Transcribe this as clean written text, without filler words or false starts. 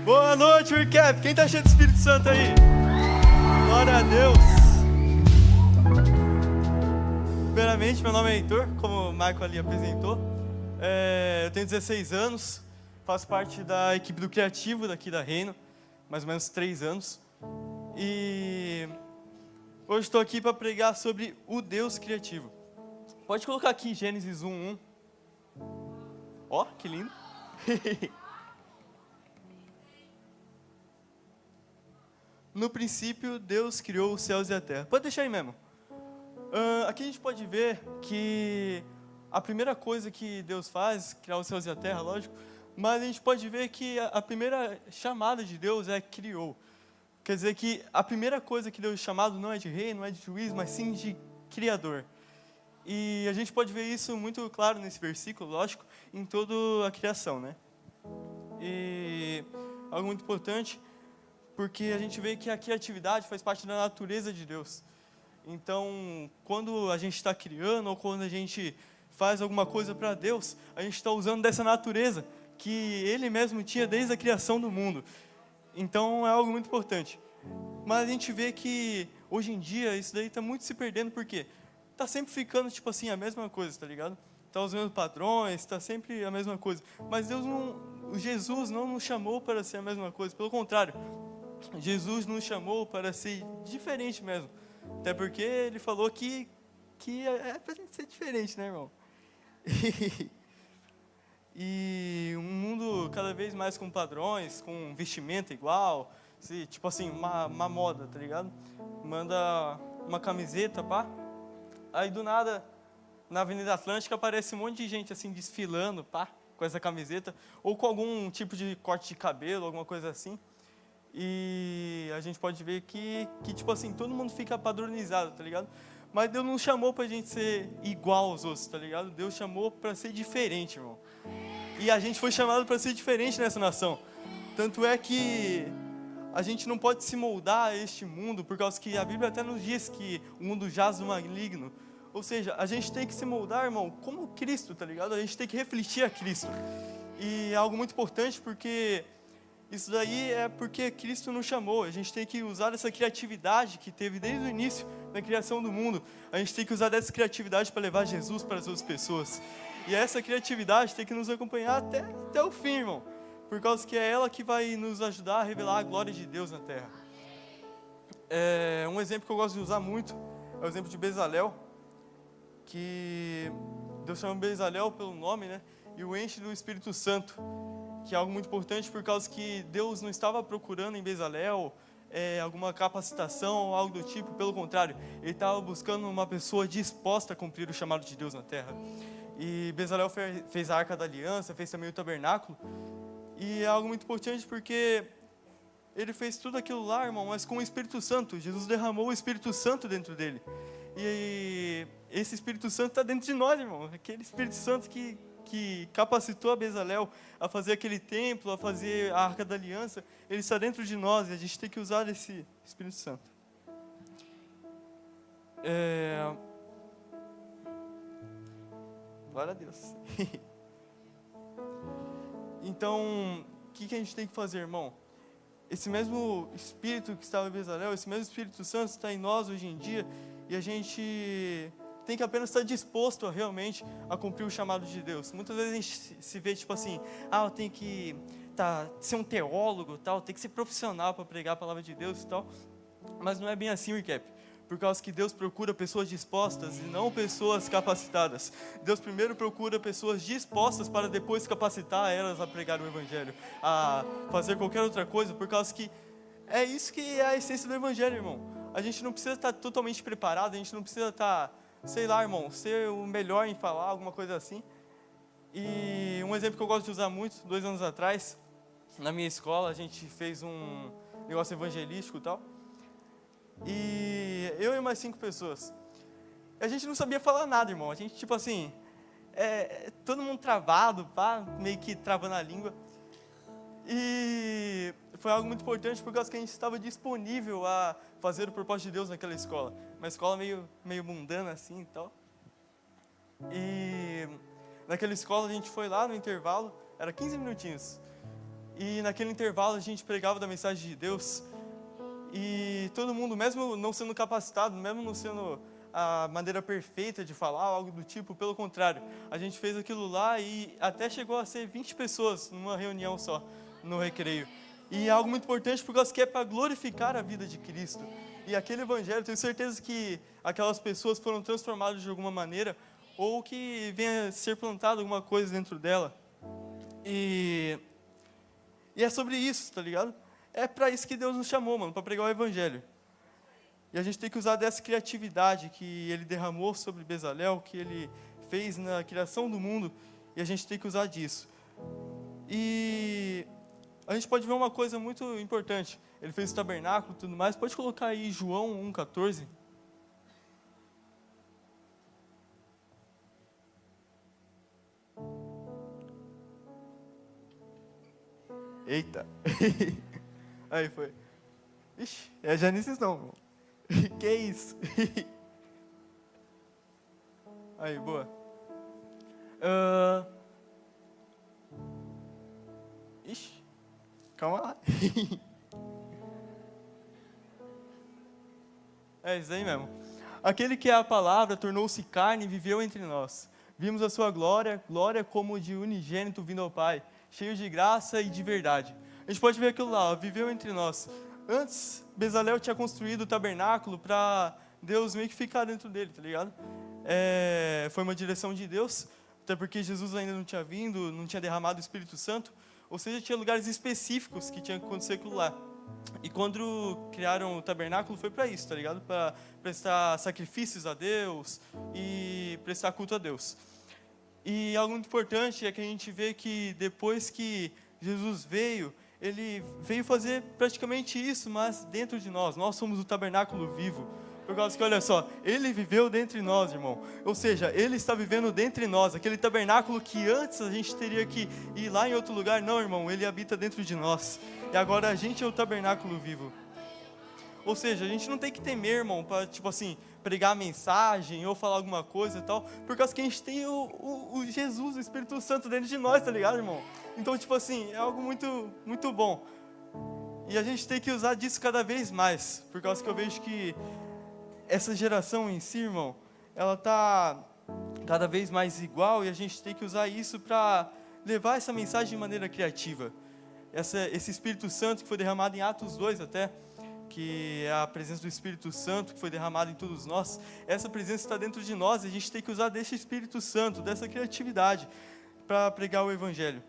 Boa noite, Recap. Quem tá cheio do Espírito Santo aí? Glória a Deus. Primeiramente, meu nome é Heitor, como o Michael ali apresentou. Eu tenho 16 anos, faço parte da equipe do Criativo daqui da Reino, mais ou menos 3 anos. E hoje estou aqui para pregar sobre o Deus criativo. Pode colocar aqui Gênesis 1:1. Ó, que lindo. No princípio, Deus criou os céus e a terra. Pode deixar aí mesmo. Aqui a gente pode ver que a primeira coisa que Deus faz, criar os céus e a terra, lógico, mas a gente pode ver que a primeira chamada de Deus é criou. Quer dizer que a primeira coisa que Deus é chamado não é de rei, não é de juiz, mas sim de criador. E a gente pode ver isso muito claro nesse versículo, lógico, em toda a criação, né? E algo muito importante, porque a gente vê que a criatividade faz parte da natureza de Deus. Então, quando a gente está criando ou quando a gente faz alguma coisa para Deus, a gente está usando dessa natureza que Ele mesmo tinha desde a criação do mundo. Então, é algo muito importante. Mas a gente vê que, hoje em dia, isso daí está muito se perdendo, porque está sempre ficando, tipo assim, a mesma coisa, tá ligado? Está os mesmos padrões, está sempre a mesma coisa. Mas Jesus não nos chamou para ser a mesma coisa, pelo contrário. Jesus nos chamou para ser diferente mesmo. Até porque Ele falou que é para a gente ser diferente, né, irmão? E um mundo cada vez mais com padrões, com vestimenta igual, tipo assim, uma moda, tá ligado? Manda uma camiseta, pá. Aí do nada, na Avenida Atlântica aparece um monte de gente assim desfilando, pá, com essa camiseta, ou com algum tipo de corte de cabelo, alguma coisa assim. E a gente pode ver que tipo assim, todo mundo fica padronizado, tá ligado? Mas Deus não chamou pra gente ser igual aos outros, tá ligado? Deus chamou pra ser diferente, irmão. E a gente foi chamado para ser diferente nessa nação. Tanto é que a gente não pode se moldar a este mundo, por causa que a Bíblia até nos diz que o mundo jaz no maligno. Ou seja, a gente tem que se moldar, irmão, como Cristo, tá ligado? A gente tem que refletir a Cristo. E é algo muito importante, porque isso daí é porque Cristo nos chamou. A gente tem que usar essa criatividade que teve desde o início da criação do mundo. A gente tem que usar dessa criatividade para levar Jesus para as outras pessoas. E essa criatividade tem que nos acompanhar até o fim, irmão. Por causa que é ela que vai nos ajudar a revelar a glória de Deus na terra. Um exemplo que eu gosto de usar muito é o exemplo de Bezalel. Que Deus chama Bezalel pelo nome, né? E o enche do Espírito Santo. Que é algo muito importante por causa que Deus não estava procurando em Bezalel alguma capacitação ou algo do tipo. Pelo contrário, Ele estava buscando uma pessoa disposta a cumprir o chamado de Deus na terra. E Bezalel fez a Arca da Aliança, fez também o tabernáculo. E é algo muito importante porque ele fez tudo aquilo lá, irmão, mas com o Espírito Santo. Jesus derramou o Espírito Santo dentro dele. E esse Espírito Santo está dentro de nós, irmão. Aquele Espírito Santo que capacitou a Bezalel a fazer aquele templo, a fazer a Arca da Aliança, ele está dentro de nós e a gente tem que usar esse Espírito Santo. Glória a Deus. Então, o que a gente tem que fazer, irmão? Esse mesmo Espírito que estava em Bezalel, esse mesmo Espírito Santo está em nós hoje em dia, e a gente tem que apenas estar disposto realmente a cumprir o chamado de Deus. Muitas vezes a gente se vê tipo assim, eu tenho que ser um teólogo, tal, tem que ser profissional para pregar a palavra de Deus e tal. Mas não é bem assim, Recap. Por causa que Deus procura pessoas dispostas e não pessoas capacitadas. Deus primeiro procura pessoas dispostas para depois capacitar elas a pregar o Evangelho, a fazer qualquer outra coisa, por causa que é isso que é a essência do Evangelho, irmão. A gente não precisa estar totalmente preparado, a gente não precisa estar, sei lá, irmão, ser o melhor em falar, alguma coisa assim. E um exemplo que eu gosto de usar muito, 2 anos atrás, na minha escola, a gente fez um negócio evangelístico e tal. E eu e mais 5 pessoas. A gente não sabia falar nada, irmão. A gente, tipo assim, todo mundo travado, pá, meio que travando a língua. E foi algo muito importante por causa que a gente estava disponível a fazer o propósito de Deus naquela escola. Uma escola meio mundana assim e tal. E naquela escola a gente foi lá no intervalo, era 15 minutinhos. e naquele intervalo a gente pregava da mensagem de Deus, e todo mundo, mesmo não sendo capacitado, mesmo não sendo a maneira perfeita de falar, algo do tipo, pelo contrário, a gente fez aquilo lá e até chegou a ser 20 pessoas numa reunião só, no recreio. E é algo muito importante porque que é para glorificar a vida de Cristo. E aquele evangelho, tenho certeza que aquelas pessoas foram transformadas de alguma maneira, ou que venha a ser plantada alguma coisa dentro dela. E é sobre isso, tá ligado? É para isso que Deus nos chamou, mano, para pregar o evangelho. E a gente tem que usar dessa criatividade que Ele derramou sobre Bezalel, que Ele fez na criação do mundo, e a gente tem que usar disso. E a gente pode ver uma coisa muito importante. Ele fez o tabernáculo e tudo mais. Pode colocar aí João 1,14. Eita. Aí foi. Ixi, é Janices não, irmão. Que isso? Aí, boa. Ixi, calma lá. É isso aí mesmo. Aquele que é a palavra tornou-se carne e viveu entre nós. Vimos a sua glória, glória como de unigênito vindo ao Pai, cheio de graça e de verdade. A gente pode ver aquilo lá, ó, viveu entre nós. Antes, Bezalel tinha construído o tabernáculo para Deus meio que ficar dentro dele, tá ligado? Foi uma direção de Deus, até porque Jesus ainda não tinha vindo, não tinha derramado o Espírito Santo, ou seja, tinha lugares específicos que tinha que acontecer aquilo lá. E quando criaram o tabernáculo foi para isso, tá ligado? Para prestar sacrifícios a Deus e prestar culto a Deus. E algo muito importante é que a gente vê que depois que Jesus veio, Ele veio fazer praticamente isso, mas dentro de nós. Nós somos o tabernáculo vivo. Por causa que, olha só, Ele viveu dentre nós, irmão. Ou seja, Ele está vivendo dentre nós. Aquele tabernáculo que antes a gente teria que ir lá em outro lugar. Não, irmão, Ele habita dentro de nós. E agora a gente é o tabernáculo vivo. Ou seja, a gente não tem que temer, irmão, para, tipo assim, pregar a mensagem ou falar alguma coisa e tal. Por causa que a gente tem o Jesus, o Espírito Santo dentro de nós, tá ligado, irmão? Então, tipo assim, é algo muito, muito bom. E a gente tem que usar disso cada vez mais. Por causa que eu vejo que essa geração em si, irmão, ela tá cada vez mais igual e a gente tem que usar isso para levar essa mensagem de maneira criativa. Esse Espírito Santo que foi derramado em Atos 2 até, que é a presença do Espírito Santo que foi derramado em todos nós, essa presença está dentro de nós e a gente tem que usar desse Espírito Santo, dessa criatividade para pregar o Evangelho.